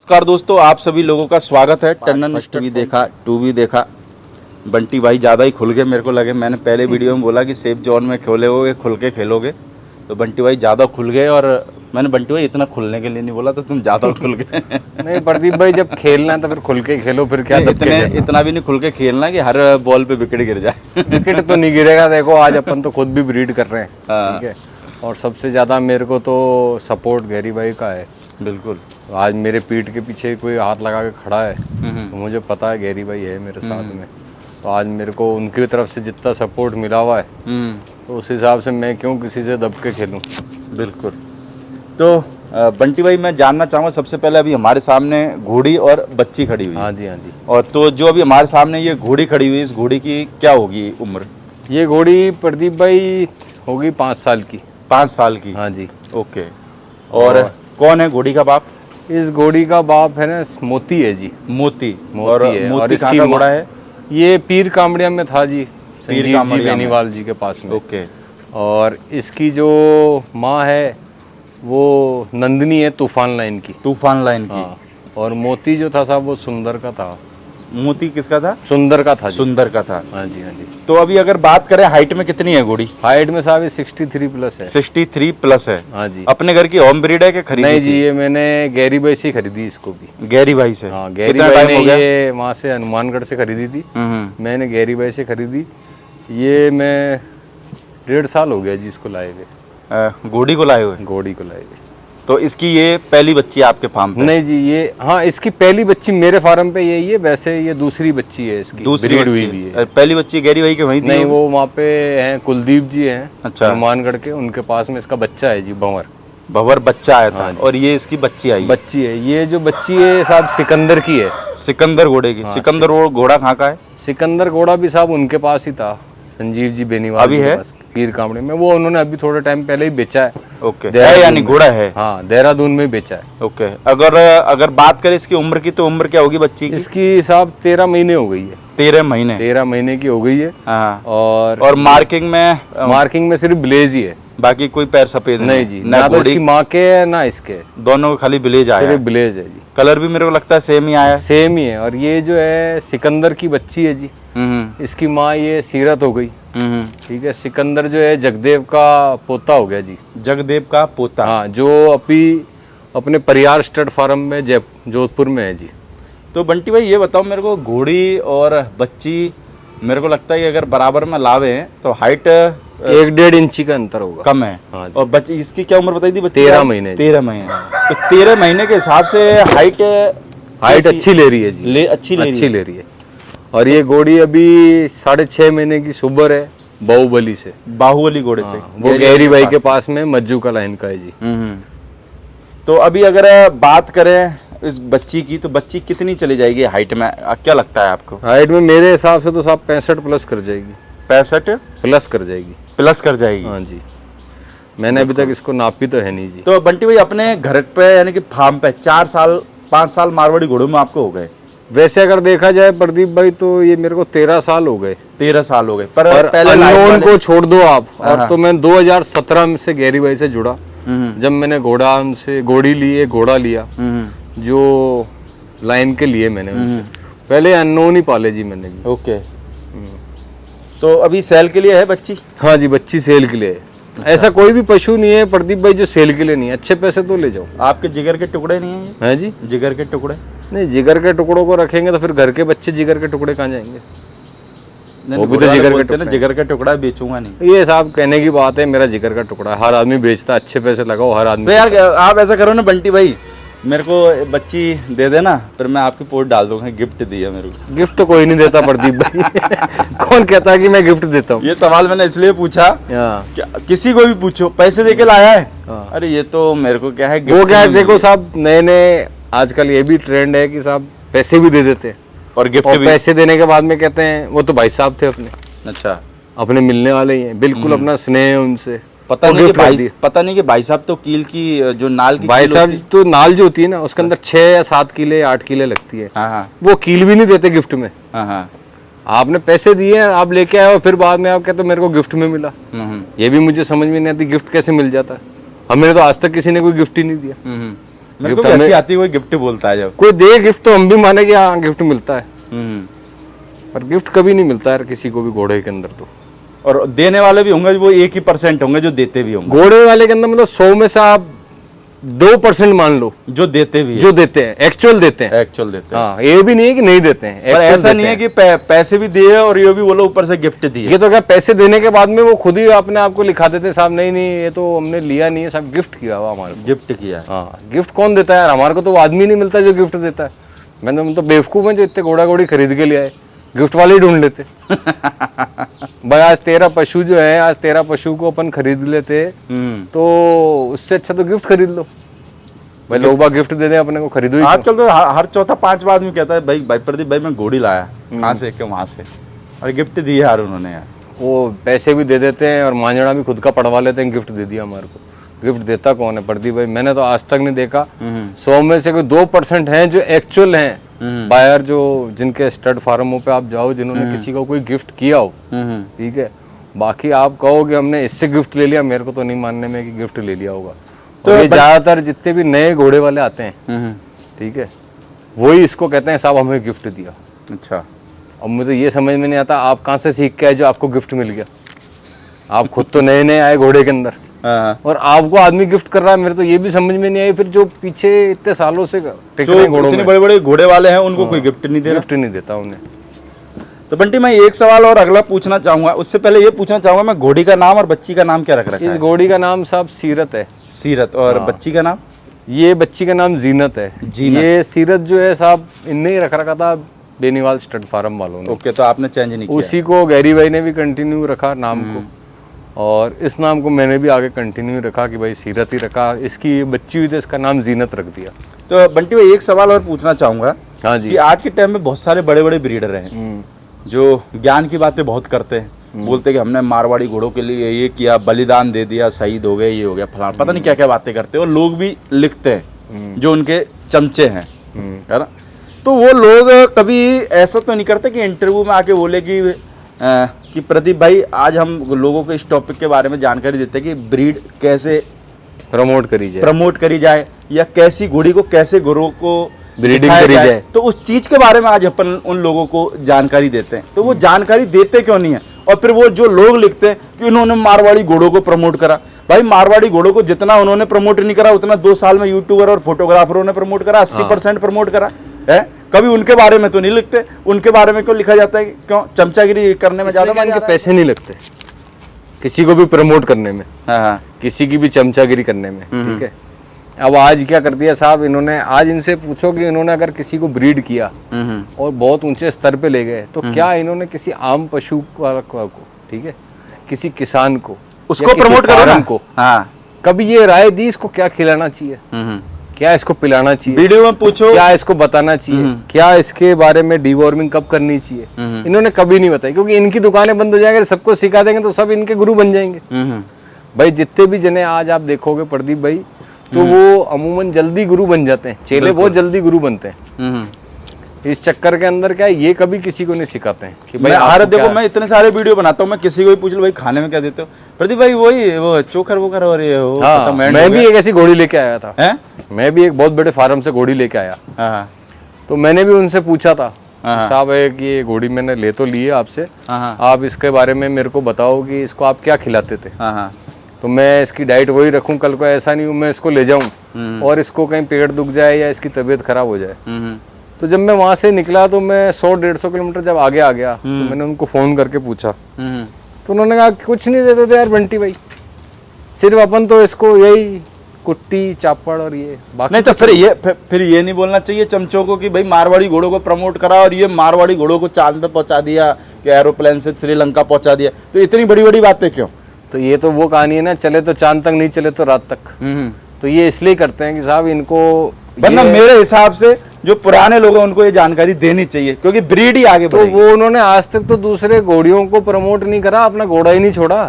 नमस्कार दोस्तों, आप सभी लोगों का स्वागत है। टन्नन टीवी देखा, टू भी देखा। बंटी भाई ज़्यादा ही खुल गए मेरे को लगे। मैंने पहले वीडियो में बोला कि सेफ जोन में खेले होगे, खुल के खेलोगे, तो बंटी भाई ज़्यादा खुल गए। और मैंने बंटी भाई इतना खुलने के लिए नहीं बोला, तो तुम ज़्यादा खुल गए। नहीं प्रदीप भाई, जब खेलना है तो फिर खुल के खेलो, फिर क्या इतना भी नहीं खुल के खेलना कि हर बॉल पे विकेट गिर जाए। विकेट तो नहीं गिरेगा। देखो आज अपन तो खुद भी ब्रीड कर रहे हैं, ठीक है। और सबसे ज़्यादा मेरे को तो सपोर्ट गैरी भाई का है। बिल्कुल। आज मेरे पीठ के पीछे कोई हाथ लगा के खड़ा है तो मुझे पता है गैरी भाई है मेरे साथ में। तो आज मेरे को उनकी तरफ से जितना सपोर्ट मिला हुआ है तो उस हिसाब से मैं क्यों किसी से दब के खेलूं। बिल्कुल। तो बंटी भाई, मैं जानना चाहूँगा सबसे पहले, अभी हमारे सामने घोड़ी और बच्ची खड़ी हुई है। हाँ जी, हाँ जी। और तो जो अभी हमारे सामने ये घोड़ी खड़ी हुई है, इस घोड़ी की क्या होगी उम्र? ये घोड़ी प्रदीप भाई होगी 5 साल की। 5 साल की? हाँ जी। ओके। और कौन है घोड़ी का बाप? इस घोड़ी का बाप है ना, मोती है जी। मोती। मोती है। मोती और कहाँ इसकी का घोड़ा है? ये पीर कामड़िया में था जी, संजीव जी बेनीवाल जी के पास में। ओके। और इसकी जो माँ है वो नंदिनी है, तूफान लाइन की। तूफान लाइन की। हाँ। और मोती जो था साहब वो सुंदर का था। मोती किसका था? सुंदर का था जी। सुंदर का था। हाँ जी, हाँ जी। तो अभी अगर बात करें हाइट में कितनी है घोड़ी? हाइट में साहब ये 63 प्लस है। 63 प्लस है। हाँ जी। अपने घर की होम ब्रीड है कि खरीदी? नहीं जी, ये मैंने गैरी भाई से खरीदी इसको भी। गैरी भाई से? हाँ, गैरी भाई ने ये वहाँ से हनुमानगढ़ से खरीदी थी। मैंने गैरी भाई से खरीदी। ये मैं 1.5 साल हो गया जी इसको लाए हुए। घोड़ी को लाए हुए? घोड़ी को लाए हुए। तो इसकी ये पहली बच्ची आपके फार्म पे? नहीं जी, ये हाँ इसकी पहली बच्ची मेरे फार्म पे यही है। वैसे ये दूसरी बच्ची है इसकी, ब्रीड हुई भी है। पहली बच्ची गैरी भाई के वहीं थी? नहीं, वो वहाँ पे हैं कुलदीप जी हैं। अच्छा। हनुमानगढ़ के, उनके पास में इसका बच्चा है जी, भंवर। भंवर बच्चा आया था। हाँ और ये इसकी बच्ची आई? बच्ची है। ये जो बच्ची है साहब सिकंदर की है। सिकंदर घोड़े की? सिकंदर वो घोड़ा कहाँ का है? सिकंदर घोड़ा भी साहब उनके पास ही था, संजीव जी बेनीवाल अभी है पीर कामड़े में। वो उन्होंने अभी थोड़े टाइम पहले ही बेचा है। ओके। है यानी घोड़ा है? हाँ, देहरादून में बेचा है। ओके। अगर बात करें इसकी उम्र की, तो उम्र क्या होगी बच्ची की? इसकी साहब 13 महीने हो गई है। 13 महीने? 13 महीने की हो गई है। हाँ। और मार्किंग में सिर्फ ब्लेज ही है, बाकी कोई पैर सफेद नहीं जी। ना तो इसकी माँ के है ना इसके, दोनों खाली ब्लेज आया है। सिर्फ ब्लेज है जी। कलर भी मेरे को लगता है सेम ही आया है। सेम ही है। और ये जो है सिकंदर की बच्ची है जी। इसकी माँ ये सीरत हो गई, ठीक है। सिकंदर जो है जगदेव का पोता हो गया जी। जगदेव का पोता? हाँ, जो अभी अपने परियार स्टड फार्म में जोधपुर में है जी। तो बंटी भाई ये बताओ मेरे को, घोड़ी और बच्ची मेरे को लगता है कि अगर बराबर में लावे तो हाइट 1-1.5 इंची का अंतर होगा। कम है। हाँ। और बच्ची इसकी क्या उम्र बताई थी? 13 महीने। 13 महीने। तो 13 महीने के हिसाब से हाइट अच्छी ले रही है जी। अच्छी ले रही है। और ये घोड़ी अभी 6.5 महीने की सुबर है, बाहुबली से। बाहुबली घोड़े से? वो गैरी भाई के पास में मज्जू का लाइन का है जी। तो अभी अगर बात करें इस बच्ची की, तो बच्ची कितनी चली जाएगी हाइट में, क्या लगता है आपको? हाइट में मेरे हिसाब से तो साहब 65 प्लस कर जाएगी। 65 प्लस कर जाएगी? प्लस कर जाएगी। हाँ जी। मैंने अभी तक इसको नापी तो है नहीं जी। तो बंटी भाई अपने घर पे यानी कि फार्म पे 4-5 साल मारवाड़ी घोड़ों में आपको हो गए। वैसे अगर देखा जाए प्रदीप भाई तो ये मेरे को 13 साल हो गए। 13 साल हो गए। पर पहले अननोन को छोड़ दो आप। और तो मैं 2017 में से गैरी भाई से जुड़ा, जब मैंने घोड़ी ली, घोड़ा लिया जो लाइन के लिए मैंने उनसे। पहले अननोन ही पाले जी मैंने भी। ओके। तो अभी सेल के लिए है बच्ची? हाँ जी, बच्ची सेल के लिए है। अच्छा। ऐसा कोई भी पशु नहीं है प्रदीप भाई जो सेल के लिए नहीं है। अच्छे पैसे तो ले जाओ। आपके जिगर के टुकड़े नहीं है? हैं जी, जिगर के टुकड़े? नहीं, जिगर के टुकड़ों को रखेंगे तो फिर घर के बच्चे जिगर के टुकड़े कहाँ जाएंगे? वो भी तो जिगर के टुकड़े। जिगर का टुकड़ा बेचूंगा नहीं। ये साहब कहने की बात है, मेरा जिगर का टुकड़ा है। हर आदमी बेचता, अच्छे पैसे लगाओ हर आदमी। तो यार आप ऐसा करो ना बंटी भाई, मेरे को बच्ची दे देना, फिर मैं आपकी पोस्ट डाल दूंगा, गिफ्ट दिया मेरे को। गिफ्ट तो कोई नहीं देता प्रदीप भाई। कौन कहता है कि मैं गिफ्ट देता हूँ? ये सवाल मैंने इसलिए पूछा, किसी को भी पूछो पैसे देके लाया है, अरे ये तो मेरे को क्या है, वो क्या है, देखो साहब नए आजकल ये भी ट्रेंड है कि साहब पैसे भी दे देते हैं और गिफ्ट भी। पैसे देने के बाद में कहते हैं वो तो भाई साहब थे अपने। अच्छा। अपने मिलने वाले ही हैं, बिल्कुल अपना स्नेह है उनसे। पता नहीं कि भाई साहब तो कील की जो नाल की भाई साहब तो नाल जो होती है ना उसके अंदर 6 या 7 किले 8 किले लगती है। हाँ। वो कील भी नहीं देते गिफ्ट में। हाँ। आपने पैसे दिए, आप लेके आए और फिर बाद में आप कहते मेरे को गिफ्ट में मिला। ये भी मुझे समझ में नहीं आती, गिफ्ट कैसे मिल जाता है। हमें तो आज तक किसी ने कोई गिफ्ट ही नहीं दिया। मेरे को भी ऐसी आती है, कोई गिफ्ट बोलता है जब कोई दे गिफ्ट तो हम भी माने कि हाँ गिफ्ट मिलता है, हम्म। पर गिफ्ट कभी नहीं मिलता है किसी को भी घोड़े के अंदर। तो और देने वाले भी होंगे, वो 1% होंगे जो देते भी होंगे। घोड़े वाले के अंदर मतलब 100 में से आप 2% मान लो जो देते भी जो देते हैं, एक्चुअल देते हैं, एक्चुअल देते हैं। हाँ, ये भी नहीं है कि नहीं देते हैं, पर actual ऐसा नहीं देते है कि पैसे भी दिए और ये भी बोलो ऊपर से गिफ्ट हैं। दिए। ये तो क्या पैसे देने के बाद में वो खुद ही अपने आप को लिखा देते साहब, नहीं नहीं ये तो हमने लिया नहीं है, सब गिफ्ट किया हुआ हमारे को। गिफ्ट किया है। हाँ, गिफ्ट कौन देता है यार, हमारे को तो वो आदमी नहीं मिलता जो गिफ्ट देता है। मैंने हम तो बेवकूफ हैं जो इतने घोड़ा घोड़ी खरीद के ले आए, गिफ्ट वाले ही ढूंढ लेते। भाई आज तेरा पशु जो है, आज तेरा पशु को अपन खरीद लेते तो उससे अच्छा तो गिफ्ट खरीद लो। भाई लोग बाग गिफ्ट दे दें अपने को, खरीदो ही। आजकल तो हर चौथा पांचवा आदमी कहता है भाई भाई प्रदीप भाई मैं घोड़ी लाया, कहाँ से क्यों वहां से, और गिफ्ट दिए यार उन्होंने यार। वो पैसे भी दे देते हैं और मांझड़ा भी खुद का पड़वा लेते हैं, गिफ्ट दे दिया हमारे को। गिफ्ट देता कौन है प्रदीप भाई? मैंने तो आज तक नहीं देखा। 100 में से कोई 2% हैं जो एक्चुअल हैं बायर, जो जिनके स्टड फार्मों पे आप जाओ, जिन्होंने किसी को कोई गिफ्ट किया हो, ठीक है। बाकी आप कहो कि हमने इससे गिफ्ट ले लिया, मेरे को तो नहीं मानने में कि गिफ्ट ले लिया होगा। तो ये ज्यादातर जितने भी नए घोड़े वाले आते हैं, ठीक है, वही इसको कहते हैं साहब हमें गिफ्ट दिया। अच्छा, अब मुझे ये समझ में नहीं आता आप कहाँ से सीख के आए जो आपको गिफ्ट मिल गया। आप खुद तो नए नए आए घोड़े के अंदर और आपको आदमी गिफ्ट कर रहा है। मेरे तो ये भी समझ में नहीं आई फिर जो पीछे इतने सालों से टिक रहे घोड़ों में, बड़े बड़े घोड़े वाले हैं उनको कोई गिफ्ट नहीं दे रहा। गिफ्ट नहीं देता उन्हें। तो बंटी मैं एक सवाल और अगला पूछना चाहूंगा, उससे पहले ये पूछना चाहूंगा मैं घोड़ी का नाम और बच्ची का नाम क्या रख रखा है? इस घोड़ी का नाम साहब सीरत है। सीरत। और बच्ची का नाम? ये बच्ची का नाम जीनत है। ये सीरत जो है साहब इनने ही रख रखा था बेनीवाल स्टड फार्म वालों ने। ओके, तो आपने चेंज नहीं किया? उसी को गैरी भाई ने भी कंटिन्यू रखा नाम को, और इस नाम को मैंने भी आगे कंटिन्यू रखा कि भाई सीरत ही रखा। इसकी बच्ची हुई तो इसका नाम जीनत रख दिया। तो बंटी भाई एक सवाल और पूछना चाहूंगा। हाँ जी। कि आज के टाइम में बहुत सारे बड़े बड़े ब्रीडर हैं जो ज्ञान की बातें बहुत करते हैं, बोलते हैं कि हमने मारवाड़ी घोड़ों के लिए ये किया, बलिदान दे दिया, शहीद हो गए, ये हो गया फलाना, पता नहीं क्या क्या बातें करते हैं। और लोग भी लिखते हैं जो उनके चमचे हैं, है ना। तो वो लोग कभी ऐसा तो नहीं करते कि इंटरव्यू में आके बोले कि प्रदीप भाई आज हम लोगों को इस टॉपिक के बारे में जानकारी देते हैं कि ब्रीड कैसे प्रमोट करी जाए या कैसी घोड़ी को कैसे घोड़ों को ब्रीडिंग करी जाए, तो उस चीज के बारे में आज अपन उन लोगों को जानकारी देते हैं। तो वो जानकारी देते क्यों नहीं है? और फिर वो जो लोग लिखते हैं कि उन्होंने मारवाड़ी घोड़ों को प्रमोट करा, भाई मारवाड़ी घोड़ों को जितना उन्होंने प्रमोट नहीं करा उतना 2 साल में यूट्यूबर और फोटोग्राफरों ने प्रमोट करा, 80% प्रमोट करा है। कभी उनके बारे में तो नहीं लिखते। उनके बारे में क्यों लिखा जाता है? क्यों? चमचागिरी करने में ज्यादा इनके पैसे नहीं लगते किसी को भी प्रमोट करने में, हाँ, किसी की भी चमचागिरी करने में, ठीक है। अब आज क्या कर दिया साहब इन्होंने, आज इनसे पूछो कि इन्होंने अगर किसी को ब्रीड किया और बहुत ऊंचे स्तर पे ले गए तो क्या इन्होंने किसी आम पशु को, ठीक है, किसी किसान को उसको प्रमोट करो को, हाँ, कभी ये राय दी इसको क्या खिलाना चाहिए, क्या इसको पिलाना चाहिए, वीडियो में पूछो क्या इसको बताना चाहिए, क्या इसके बारे में डिवॉर्मिंग कब करनी चाहिए, इन्होंने कभी नहीं बताई। क्योंकि इनकी दुकानें बंद हो जाएंगे, सबको सिखा देंगे तो सब इनके गुरु बन जाएंगे। भाई जितने भी जने आज आप देखोगे प्रदीप भाई, तो वो अमूमन जल्दी गुरु बन जाते हैं, चेले बहुत जल्दी गुरु बनते हैं। इस चक्कर के अंदर क्या है, ये कभी किसी को नहीं सिखाते हैं कि भाई अरे देखो मैं इतने सारे वीडियो बनाता हूँ, मैं किसी को भी पूछ लो भाई खाने में क्या देते हो, प्रदीप भाई वही वो चोखर वोकर और ये वो। हाँ, मैं भी एक ऐसी घोड़ी लेके आया था। हैं? मैं भी एक बहुत बड़े फार्म से घोड़ी लेके आया। हाँ, तो मैंने भी उनसे पूछा था साहब है कि ये घोड़ी मैंने ले तो ली है आपसे, आप इसके बारे में मेरे को बताओ कि इसको आप क्या खिलाते थे। तो मैं इसकी डाइट वही रखूं, कल को ऐसा नहीं हो मैं इसको ले जाऊं और इसको कहीं पेट दुख जाए या इसकी तबीयत खराब हो जाए। तो जब मैं वहां से निकला तो मैं 100-150 किलोमीटर जब आगे आ गया तो मैंने उनको फोन करके पूछा, तो उन्होंने कहा कुछ नहीं देते थे यार बंटी भाई, सिर्फ अपन तो इसको यही कुट्टी चापड़ और ये बाकी नहीं। तो फिर ये नहीं बोलना चाहिए चमचों को कि भाई मारवाड़ी घोड़ों को प्रमोट करा और ये मारवाड़ी घोड़ों को चांद पे पहुंचा दिया कि एरोप्लेन से श्रीलंका पहुंचा दिया, तो इतनी बड़ी बड़ी बातें क्यों? तो ये तो वो कहानी है ना, चले तो चांद तक, नहीं चले तो रात तक। तो ये इसलिए करते हैं कि साहब इनको, वरना मेरे हिसाब से जो पुराने लोग हैं उनको ये जानकारी देनी चाहिए क्योंकि ब्रीड ही आगे तो वो उन्होंने आज तक तो दूसरे घोड़ियों को प्रमोट नहीं करा, अपना घोड़ा ही नहीं छोड़ा।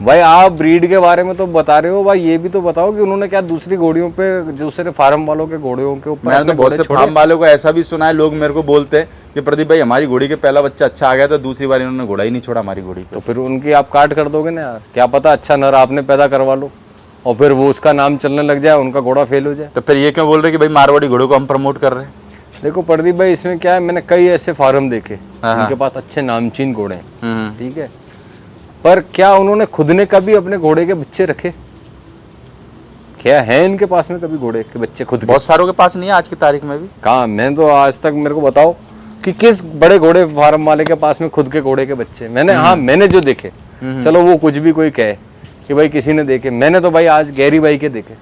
भाई आप ब्रीड के बारे में तो बता रहे हो, भाई ये भी तो बताओ कि उन्होंने क्या दूसरी घोड़ियों पे, दूसरे फार्म वालों के घोड़ियों के ऊपर। मैंने तो बहुत से फार्म वालों को ऐसा भी सुना है, लोग मेरे को बोलते हैं कि प्रदीप भाई हमारी घोड़ी के पहला बच्चा अच्छा आ गया था, दूसरी बार इन्होंने घोड़ा ही नहीं छोड़ा हमारी घोड़ी। तो फिर उनकी आप काट कर दोगे ना यार, क्या पता अच्छा नर आपने पैदा करवा लो। और फिर वो उसका नाम चलने लग जाए, उनका घोड़ा फेल हो जाए। तो फिर ये क्यों बोल रहे कि भाई मारवाड़ी घोड़ों को हम प्रमोट कर रहे हैं? देखो प्रदीप भाई, इसमें क्या है, मैंने कई ऐसे फार्म देखे उनके पास अच्छे नामचीन घोड़े हैं, ठीक है, पर क्या उन्होंने खुद ने कभी अपने घोड़े के बच्चे रखे? क्या है इनके पास में कभी घोड़े के बच्चे खुद के? बहुत सारों के पास नहीं है आज की तारीख में भी। कहाँ, मैं तो आज तक, मेरे को बताओ कि किस बड़े घोड़े फार्म वाले के पास में खुद के घोड़े के बच्चे? मैंने, हाँ मैंने जो देखे, चलो वो कुछ भी कोई कहे कि भाई किसी ने देखे, मैंने तो भाई आज गैरी भाई के देखे।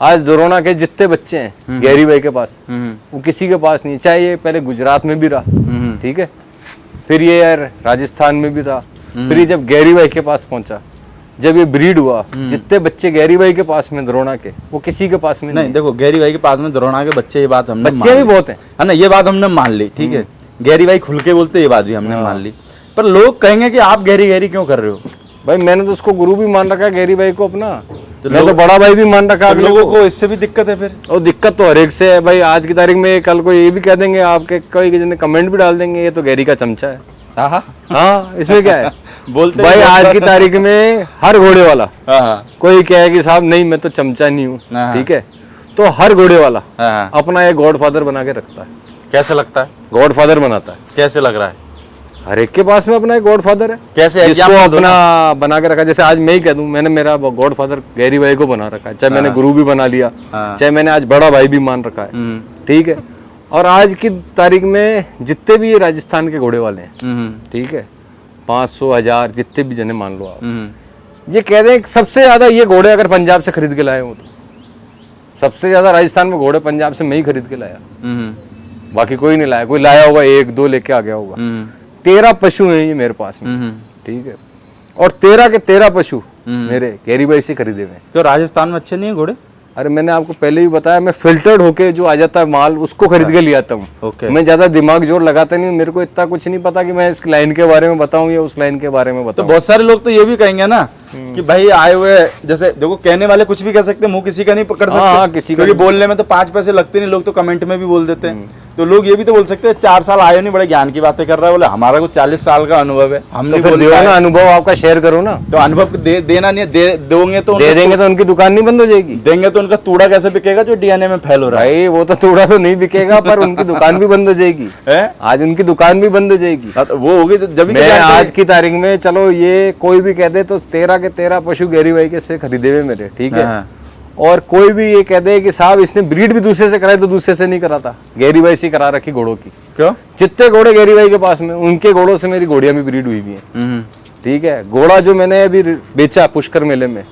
आज दोरोना के जितने बच्चे हैं गैरी भाई के पास, वो किसी के पास नहीं। चाहे ये पहले गुजरात में भी रहा, ठीक है, फिर ये यार राजस्थान में भी था, फिर ये जब गैरी भाई के पास पहुंचा, जब ये ब्रीड हुआ, जितने बच्चे गैरी भाई के पास में दोरोना के, वो किसी के पास में नहीं। देखो गैरी भाई के पास में दोरोना के बच्चे, ये बात हमने बच्चे भी बहुत हैं, है ना, ये बात हमने मान ली, ठीक है। गैरी भाई खुल के बोलते, ये बात भी हमने मान ली, पर लोग कहेंगे कि आप गैरी गैरी क्यों कर रहे हो? भाई मैंने तो उसको गुरु भी मान रखा है गैरी भाई को अपना, मैं तो बड़ा भाई भी मान रखा है। लोगों को इससे भी दिक्कत है फिर? और दिक्कत तो हर एक से है भाई। आज की तारीख में कल को ये भी कह देंगे, आपके कई जने कमेंट भी डाल देंगे, ये तो गैरी का चमचा है। हाँ, इसमें क्या है बोलते भाई, आज की तारीख में हर घोड़े वाला कोई कहे कि साहब नहीं मैं तो चमचा नहीं हूँ, ठीक है, तो हर घोड़े वाला अपना एक गॉड फादर बना के रखता है। कैसे लगता है? गॉड फादर बनाता है। कैसे लग रहा है? हर एक के पास में अपना एक गॉड फादर है। कैसे? जिसको अपना बना के रखा, जैसे आज मैं ही कह दूं, मैंने मेरा गॉड फादर गैरी भाई को बना रखा है, चाहे मैंने गुरु भी बना लिया, चाहे मैंने आज बड़ा भाई भी मान रखा है, ठीक है। और आज की तारीख में जितने भी ये राजस्थान के घोड़े वाले हैं, ठीक है, 500 1000 जितने भी जने मान लो आप, ये कह रहे हैं सबसे ज्यादा ये घोड़े अगर पंजाब से खरीद के लाए हो, तो सबसे ज्यादा राजस्थान में घोड़े पंजाब से मैं ही खरीद के लाया, बाकी कोई नहीं लाया। कोई लाया होगा 1-2 लेके आ गया होगा। 13 पशु हैं ये मेरे पास में, ठीक है, और 13 के 13 पशु मेरे गैरी भाई से खरीदे हुए। तो राजस्थान में अच्छे नहीं है घोड़े? अरे मैंने आपको पहले ही बताया, मैं फिल्टर्ड होके जो आ जाता है माल उसको खरीद के ले आता हूँ। मैं ज्यादा दिमाग जोर लगाता नहीं हूँ, मेरे को इतना कुछ नहीं पता कि मैं इस लाइन के बारे में बताऊं या उस लाइन के बारे में बताऊं। तो बहुत सारे लोग तो ये भी कहेंगे ना कि भाई आए हुए, जैसे देखो कहने वाले कुछ भी कह सकते हैं, मुंह किसी का नहीं पकड़ सकते, किसी क्योंकि बोलने में तो 5 पैसे लगते नहीं, लोग तो कमेंट में भी बोल देते हैं। तो लोग ये भी तो बोल सकते हैं 4 साल आए नहीं, बड़े ज्ञान की बातें कर रहा है, बोले हमारा को 40 साल का अनुभव है, हम नहीं बोल ना, अनुभव आपका शेयर करो ना। तो अनुभव देना नहीं है, दोगे तो दे देंगे तो उनकी दुकान नहीं बंद हो जाएगी। देंगे तो उनका तूड़ा कैसे बिकेगा जो डीएनए में फैल हो रहा है? भाई वो तो तूड़ा तो नहीं बिकेगा, पर उनकी दुकान भी बंद हो जाएगी। आज उनकी दुकान भी बंद हो जाएगी। तो वो होगी जब मैं आज की तारीख में, चलो ये कोई भी कह दे तो 13 के 13 पशु गैरी भाई के से खरीदे हुए मेरे, ठीक है, और कोई भी ये कह दे कि साहब इसने ब्रीड भी दूसरे से कराई, तो दूसरे से नहीं कराता, गैरी भाई से करा रखी घोड़ों की। क्यों? जितने घोड़े गैरी भाई के पास में, उनके घोड़ों से मेरी घोड़ियां भी ब्रीड हुई हुई हैं, ठीक है। घोड़ा जो मैंने अभी बेचा पुष्कर मेले में,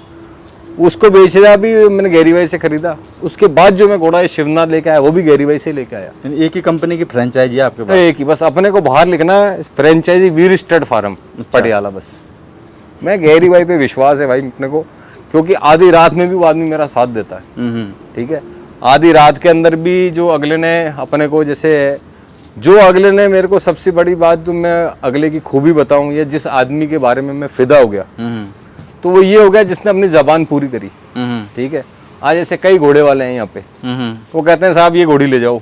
उसको बेचा भी मैंने गैरी भाई से खरीदा। उसके बाद जो मैं घोड़ा शिवनाथ लेके आया, वो भी गैरी भाई से लेके आया। एक ही कंपनी की फ्रेंचाइजी है आपके पास? एक ही, बस अपने को बाहर लिखना है फ्रेंचाइजी वीर स्टड फार्म पटियाला, बस। मैं गैरी भाई पे विश्वास है भाई अपने को, क्योंकि आधी रात में भी वो आदमी मेरा साथ देता है, ठीक है। आधी रात के अंदर भी जो अगले ने अपने को, जैसे जो अगले ने मेरे को, सबसे बड़ी बात जो मैं अगले की खूबी बताऊं, या जिस आदमी के बारे में मैं फिदा हो गया, तो वो ये हो गया जिसने अपनी जबान पूरी करी, ठीक है। आज ऐसे कई घोड़े वाले हैं यहाँ पे, वो कहते हैं साहब ये घोड़ी ले जाओ,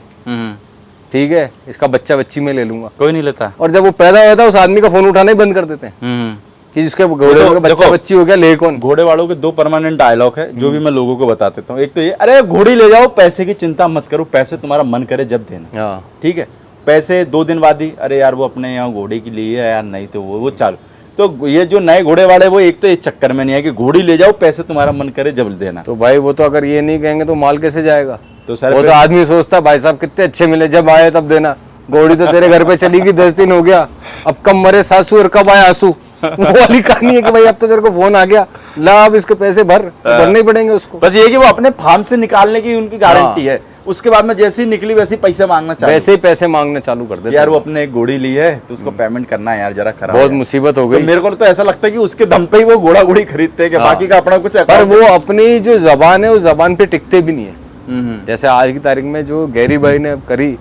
ठीक है, इसका बच्चा बच्ची में ले लूंगा, कोई नहीं लेता। और जब वो पैदा होता है उस आदमी का फोन उठाना ही बंद कर देते हैं कि जिसके घोड़े का बच्चा बच्ची हो गया ले कौन। घोड़े वालों के 2 परमानेंट डायलॉग है जो भी मैं लोगों को बता देता हूँ। एक तो ये, अरे घोड़ी ले जाओ, पैसे की चिंता मत करो, पैसे तुम्हारा मन करे जब देना, ठीक है। पैसे 2 दिन बाद ही, अरे यार वो अपने यहाँ घोड़े की लिए है यार, नहीं तो वो चालू। तो ये जो नए घोड़े वाले, वो एक तो इस चक्कर में नहीं है कि घोड़ी ले जाओ, पैसे तुम्हारा मन करे जब देना। तो भाई वो तो अगर ये नहीं कहेंगे तो माल कैसे जाएगा? तो सर वो तो आदमी सोचता भाई साहब कितने अच्छे मिले, जब आए तब देना। घोड़ी तो तेरे घर पे चली गई 10 दिन हो गया, अब कब मरे सासू और कब आए आंसू, वो वाली कहानी है कि भाई अब तो तेरे को फोन आ गया, ला अब इसके पैसे भरने ही पड़ेंगे उसको। बस ये कि वो अपने फार्म से निकालने की उनकी गारंटी है, उसके बाद में जैसे ही निकली वैसे ही पैसे मांगना चालू, वैसे ही पैसे मांगना चालू कर देते। यार वो अपने एक घोड़ी ली है तो उसको पेमेंट करना है यार, जरा करा, बहुत मुसीबत हो गई। तो मेरे को तो ऐसा लगता है कि उसके दम पे ही वो घोड़ा घोड़ी खरीदते हैं, कि बाकी का अपना कुछ। पर वो अपनी जो जबान है उस जबान पे टिकते भी नहीं है। जैसे आज की तारीख में जो गैरी भाई ने करी,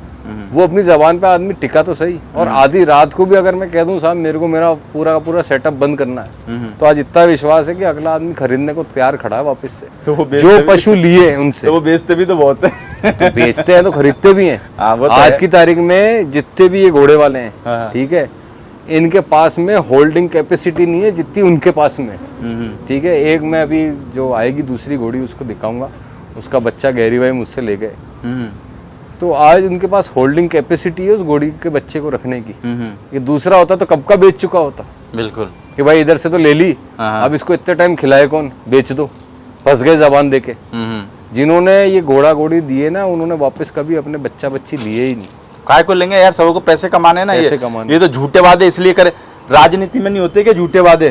वो अपनी जबान पे आदमी टिका तो सही। और आधी रात को भी अगर मैं कह दूं साहब मेरे को मेरा पूरा का पूरा सेटअप बंद करना है, तो आज इतना विश्वास है कि अगला आदमी खरीदने को तैयार खड़ा है वापस से। तो वो जो पशु लिए उनसे, तो वो बेचते भी तो बहुत है। तो बेचते हैं तो खरीदते भी हैं। आज की तारीख में जितने भी ये घोड़े वाले हैं, ठीक है, इनके पास में होल्डिंग कैपेसिटी नहीं है जितनी उनके पास में है। ठीक है, एक मैं अभी जो आएगी दूसरी घोड़ी उसको दिखाऊंगा, उसका बच्चा गहरी भाई मुझसे ले गए। तो आज उनके पास होल्डिंग कैपेसिटी है उस घोड़ी के बच्चे को रखने की। ये दूसरा होता तो कब का बेच चुका होता। बिल्कुल कि भाई इधर से तो ले ली, अब इसको इतने टाइम खिलाए कौन, बेच दो, फंस गए जबान देके। जिन्होंने ये घोड़ा घोड़ी दिए ना, उन्होंने वापस कभी अपने बच्चा बच्ची लिए ही नहीं। काय को लेंगे यार, सबको पैसे कमाने ना, पैसे कमाने। ये तो झूठे वादे इसलिए करे। राजनीति में नहीं होते कि झूठे वादे,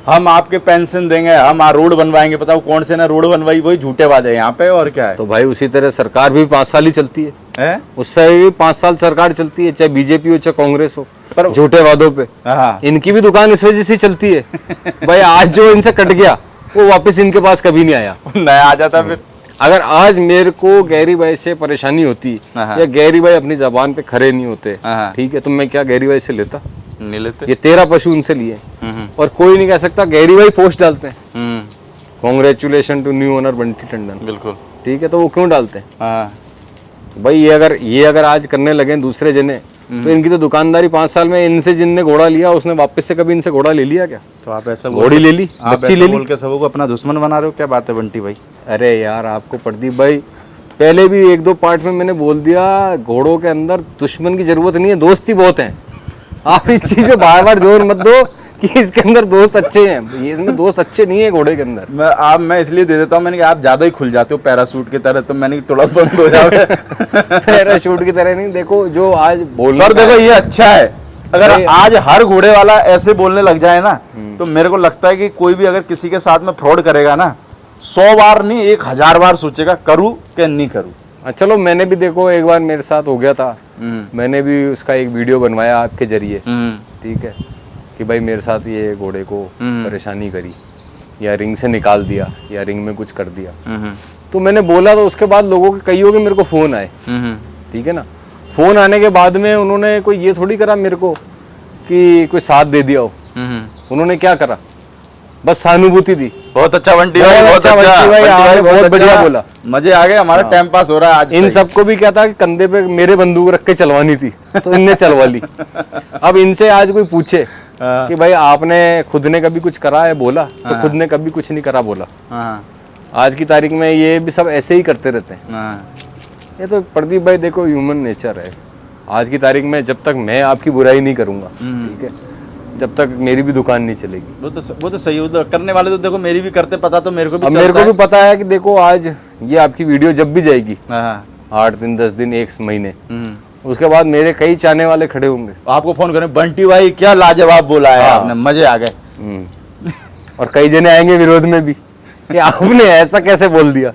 हम आपके पेंशन देंगे, हम रोड बनवाएंगे, बताओ कौन से ना रोड बनवाई, वही झूठे वादे यहाँ पे। और क्या है? तो भाई उसी तरह सरकार भी 5 साल ही चलती है, उससे भी 5 साल सरकार चलती है, चाहे बीजेपी हो चाहे कांग्रेस हो, पर झूठे वादों पे। इनकी भी दुकान इस वजह से चलती है। भाई आज जो इनसे कट गया वो वापस इनके पास कभी नहीं आया, नया आ जाता फिर। अगर आज मेरे को गहरी भाई से परेशानी होती या गहरी भाई अपनी जबान पे खड़े नहीं होते, ठीक है, तो मैं क्या गहरी भाई से लेता? नहीं लेते। ये 13 पशु उनसे लिए, और कोई नहीं कह सकता। गहरी भाई पोस्ट डालते हैं, congratulation to new owner Bunty Tandon, बिल्कुल, ठीक है, तो वो क्यों डालते हैं? भाई ये अगर आज करने लगे दूसरे जने, तो इनकी तो दुकानदारी 5 साल में, इनसे जिनने घोड़ा लिया उसने वापस से कभी इनसे घोड़ा ले लिया क्या? तो आप ऐसा घोड़ी ले ली, बच्ची ले ली, बोल के सबको अपना दुश्मन बना रहे हो, क्या बात है बंटी भाई? अरे यार आपको प्रदीप भाई पहले भी 1-2 पार्ट में मैंने बोल दिया, घोड़ों के अंदर दुश्मन की जरूरत नहीं है, दोस्ती बहुत है। आप इस चीज पे बार बार जोर मत दो कि इसके अंदर दोस्त अच्छे हैं, ये इसमें दोस्त अच्छे नहीं है घोड़े के अंदर। मैं इसलिए दे देता हूँ, मैंने कहा आप ज्यादा ही खुल जाते हो पैराशूट की तरह, तो मैंने थोड़ा बंद हो जाओगे। पैराशूट की तरह नहीं, देखो जो आज बोल, पर देखो ये अच्छा है, अगर आज हर घोड़े वाला ऐसे बोलने लग जाए ना, तो मेरे को लगता है कि कोई भी अगर किसी के साथ में फ्रॉड करेगा ना, 100 बार नहीं 1000 बार सोचेगा करूँ कि नहीं करूँ। चलो मैंने भी देखो एक बार मेरे साथ हो गया था, मैंने भी उसका एक वीडियो बनवाया आपके जरिए, ठीक है, कि भाई मेरे साथ ये घोड़े को परेशानी करी, या रिंग से निकाल दिया, या रिंग में कुछ कर दिया। तो मैंने बोला, तो उसके बाद लोगों के कईयों के मेरे को फोन आए, ठीक है ना। फोन आने के बाद में उन्होंने कोई ये थोड़ी करा मेरे को कि कोई साथ दे दिया हो, उन्होंने क्या करा, बस सहानुभूति दी। बहुत अच्छा बंटी भाई, बहुत अच्छा भाई, आपने बहुत बढ़िया बोला, मजे आ गए, हमारा टाइम पास हो रहा है आज। इन सबको भी क्या था कि कंधे पे मेरे बंदूक रख के चलवानी थी, तो इनने चलवा ली। अब इनसे आज कोई पूछे कि भाई आपने खुद ने कभी कुछ करा है, बोला तो खुद ने कभी कुछ नहीं करा, बोला। आज की तारीख में ये भी सब ऐसे ही करते रहते हैं। ये तो प्रदीप भाई देखो ह्यूमन नेचर है। आज की तारीख में जब तक मैं आपकी बुराई नहीं करूंगा, ठीक है, जब तक मेरी भी दुकान नहीं चलेगी। वो तो सही है, करने वाले तो देखो मेरी भी करते, पता तो मेरे को भी, मेरे को भी पता है कि देखो आज ये आपकी वीडियो जब भी जाएगी 8 दिन 10 दिन 1 महीने, उसके बाद मेरे कई चाहने वाले खड़े होंगे, आपको फोन करें, बंटी भाई क्या लाजवाब बोला है आपने, मजे आ गए। और कई जने आएंगे विरोध में भी कि आपने ऐसा कैसे बोल दिया।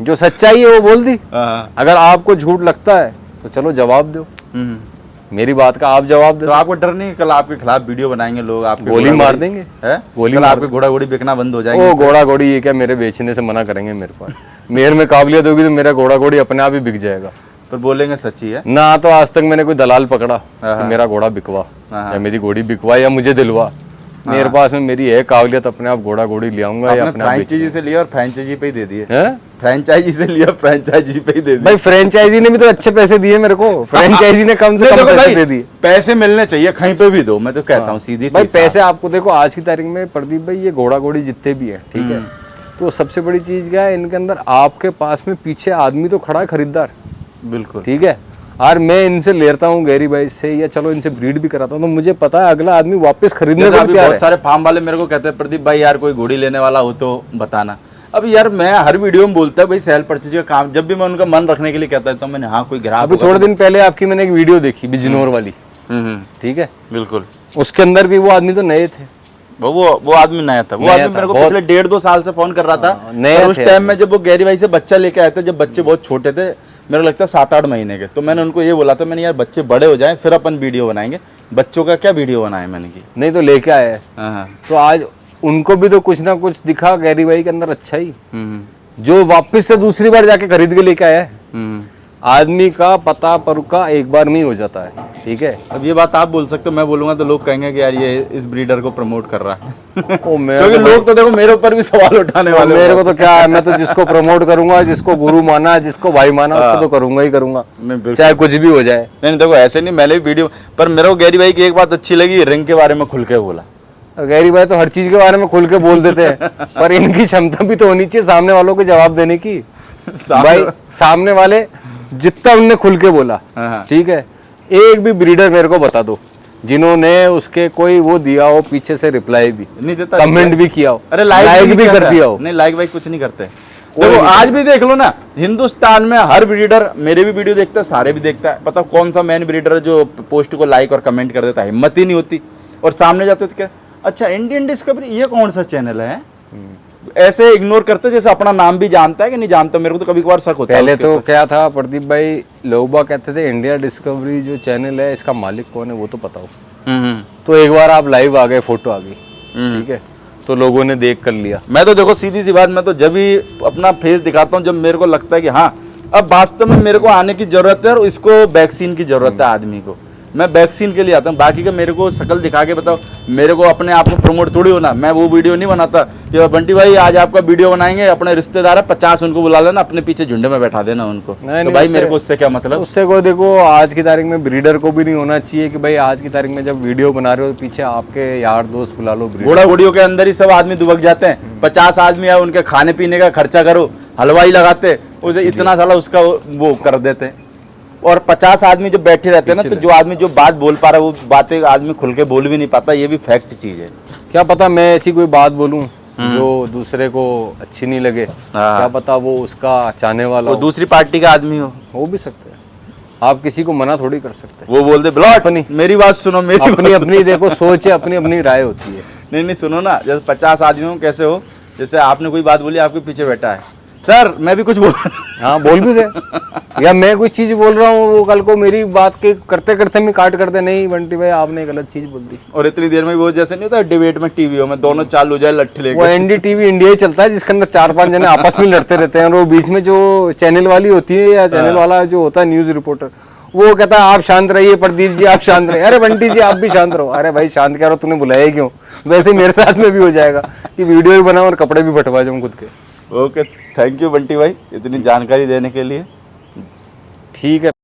जो सच्चाई है वो बोल दी। अगर आपको झूठ लगता है तो चलो जवाब दो, मेरी बात का आप जवाब दो। तो आपको डर नहीं, कल आपके खिलाफ वीडियो बनाएंगे लोग, आपके गोली मार देंगे, गोली कल आपके घोड़ा घोड़ी बिकना बंद हो जाएंगे। वो घोड़ा घोड़ी ये क्या मेरे बेचने से मना करेंगे? मेरे पास मेरे में काबिलियत होगी तो मेरा घोड़ा घोड़ी अपने आप ही बिक जाएगा। पर बोलेंगे सच्ची है ना, तो आज तक मैंने कोई दलाल पकड़ा कि मेरा घोड़ा बिकवा या मेरी घोड़ी बिकवा या मुझे दिलवा। मेरे पास में मेरी है काबिलियत, अपने आप घोड़ा घोड़ी ले आऊंगा या अपने फ्रेंचाइजी से लिया और फ्रेंचाइजी पे ही दे दिए। फ्रेंचाइजी से लिया, फ्रेंचाइजी पे ही दे दिए। भाई फ्रेंचाइजी ने भी तो अच्छे पैसे दिए मेरे को, फ्रेंचाइजी ने कम से कम पैसे दे दिए। पैसे मिलने चाहिए, कहीं पे भी दो, मैं तो कहता हूँ सीधी भाई पैसे आपको देखो आज की तारीख में प्रदीप भाई ये घोड़ा घोड़ी जितने भी है, ठीक है, तो सबसे बड़ी चीज क्या है, इनके अंदर आपके पास में पीछे आदमी तो खड़ा है, खरीदार, बिल्कुल, ठीक है। और मैं इनसे लेता हूँ गहरी भाई से, या चलो इनसे ब्रीड भी कराता हूँ, तो मुझे पता है अगला आदमी वापस खरीदने को तैयार है। बहुत सारे फार्म वाले मेरे को कहते हैं प्रदीप भाई यार कोई घोड़ी लेने वाला हो तो बताना। अब यार मैं हर वीडियो में बोलता है भाई सेल परचेज का काम, जब भी मैं उनका मन रखने के लिए कहता है तो मैंने हाँ कोई ग्राहक। अभी थोड़े दिन पहले आपकी मैंने एक वीडियो देखी बिजनौर वाली, ठीक है, बिल्कुल, उसके अंदर भी वो आदमी तो नए थे, वो आदमी नया था। वो आदमी मेरे को पिछले 1.5-2 साल से फोन कर रहा था। उस टाइम में जब वो गहरी भाई से बच्चा लेके आए थे, जब बच्चे बहुत छोटे थे, मेरे को लगता है 7-8 महीने के, तो मैंने उनको ये बोला था, मैंने यार बच्चे बड़े हो जाएं फिर अपन वीडियो बनाएंगे। बच्चों का क्या वीडियो बनाए मैंने की, नहीं तो लेके आए। तो आज उनको भी तो कुछ ना कुछ दिखा गहरी भाई के अंदर अच्छा ही, जो वापस से दूसरी बार जाके खरीद के लेके आया है। आदमी का पता परुका एक बार में ही हो जाता है, ठीक है। अब ये बात आप बोल सकते हो, मैं बोलूंगा तो लोग कहेंगे कि यार ये इस ब्रीडर को प्रमोट कर रहा है। ओ मैं क्योंकि लोग तो देखो मेरे ऊपर भी सवाल उठाने वाले मेरे को तो क्या है, मैं तो जिसको प्रमोट करूंगा, जिसको गुरु माना, जिसको भाई माना, उसको तो करूंगा ही करूंगा, चाहे कुछ भी हो जाए। नहीं देखो ऐसे नहीं, मैंने भी वीडियो पर मेरे को गैरी भाई की एक बात अच्छी लगी, रिंग के बारे में खुल के बोला। गैरी भाई तो हर चीज के बारे में खुल के बोल देते हैं, पर इनकी क्षमता भी तो होनी चाहिए सामने वालों को जवाब देने की। भाई सामने वाले जितना उनने खुल के बोला, ठीक है, एक भी ब्रीडर मेरे को बता दो जिन्होंने उसके कोई वो दिया हो पीछे से रिप्लाई भी नहीं देता, कमेंट भी किया हो, अरे लाइक भी कर दिया हो। नहीं लाइक भाई कुछ नहीं करते। देखो आज भी देख लो ना, हिंदुस्तान में हर ब्रीडर मेरे भी वीडियो देखता है, सारे भी देखता है, पता कौन सा मैन ब्रीडर है जो पोस्ट को लाइक और कमेंट कर देता है? हिम्मत ही नहीं होती। और सामने जाते तो क्या, अच्छा इंडियन डिस्कवरी ये कौन सा चैनल है, ऐसे इग्नोर करते जैसे अपना नाम भी जानता है कि नहीं जानता। मेरे को तो कभी कभार शक होता है। पहले तो क्या था प्रदीप भाई, लोग कहते थे इंडिया डिस्कवरी जो चैनल है इसका मालिक कौन है वो तो बताओ। तो एक बार आप लाइव आ गए, फोटो आ गई, ठीक है, तो लोगों ने देख कर लिया। मैं तो देखो सीधी सी बात, मैं तो जब भी अपना फेस दिखाता हूँ जब मेरे को लगता है कि हाँ अब वास्तव में मेरे को आने की जरूरत है और इसको वैक्सीन की जरूरत है आदमी को, मैं वैक्सीन के लिए आता हूँ। बाकी का मेरे को शक्ल दिखा के बताओ, मेरे को अपने आप को प्रमोट थोड़ी होना। मैं वो वीडियो नहीं बनाता कि बंटी भाई आज आपका वीडियो बनाएंगे, अपने रिश्तेदार है 50 उनको बुला लेना, अपने पीछे झुंडे में बैठा देना उनको। तो भाई मेरे को उससे क्या मतलब? उससे को देखो आज की तारीख में ब्रीडर को भी नहीं होना चाहिए कि भाई आज की तारीख में जब वीडियो बना रहे हो तो पीछे आपके यार दोस्त बुला लो। घोड़ा घोड़ियों के अंदर ही सब आदमी दुबक जाते हैं। 50 आदमी है, उनके खाने पीने का खर्चा करो, हलवाई लगाते, उसे इतना साला उसका वो कर देते हैं। और 50 आदमी जब बैठे रहते हैं ना, तो जो आदमी जो बात बोल पा रहा है वो बातें आदमी खुल के बोल भी नहीं पाता। ये भी फैक्ट चीज है। क्या पता मैं ऐसी कोई बात बोलूं जो दूसरे को अच्छी नहीं लगे, क्या पता वो उसका चाहने वाला वो दूसरी पार्टी का आदमी हो भी सकता है। आप किसी को मना थोड़ी कर सकते। वो बोल दे ब्लॉट, अपनी मेरी बात सुनो, मेरी अपनी अपनी देखो सोच है, अपनी अपनी राय होती है। नहीं सुनो ना, जैसे 50 आदमियों कैसे हो, जैसे आपने कोई बात बोली, आपके पीछे बैठा है सर, मैं भी कुछ बोल हाँ बोल भी दे, या मैं कोई चीज बोल रहा हूँ वो कल को मेरी बात के करते करते में काट कर दे, नहीं बंटी भाई आपने गलत चीज बोल दी। और इतनी देर में वो जैसे नहीं होता डिबेट में टीवी में दोनों चालू हो जाए लट्ठे लेकर। वो एनडीटीवी इंडिया ही चलता है जिसके अंदर 4-5 जने आपस में लड़ते रहते हैं, और वो बीच में जो चैनल वाली होती है या चैनल वाला जो होता है न्यूज रिपोर्टर, वो कहता है आप शांत रहिए प्रदीप जी, आप शांत रहिए। अरे बंटी जी आप भी शांत रहो। अरे भाई शांत क्या रहो, तूने बुलाया क्यों? वैसे ही मेरे साथ में भी हो जाएगा कि वीडियो भी बनाऊं और कपड़े भी बंटवा जाऊं खुद के। ओके, थैंक यू बंटी भाई इतनी जानकारी देने के लिए। ठीक है।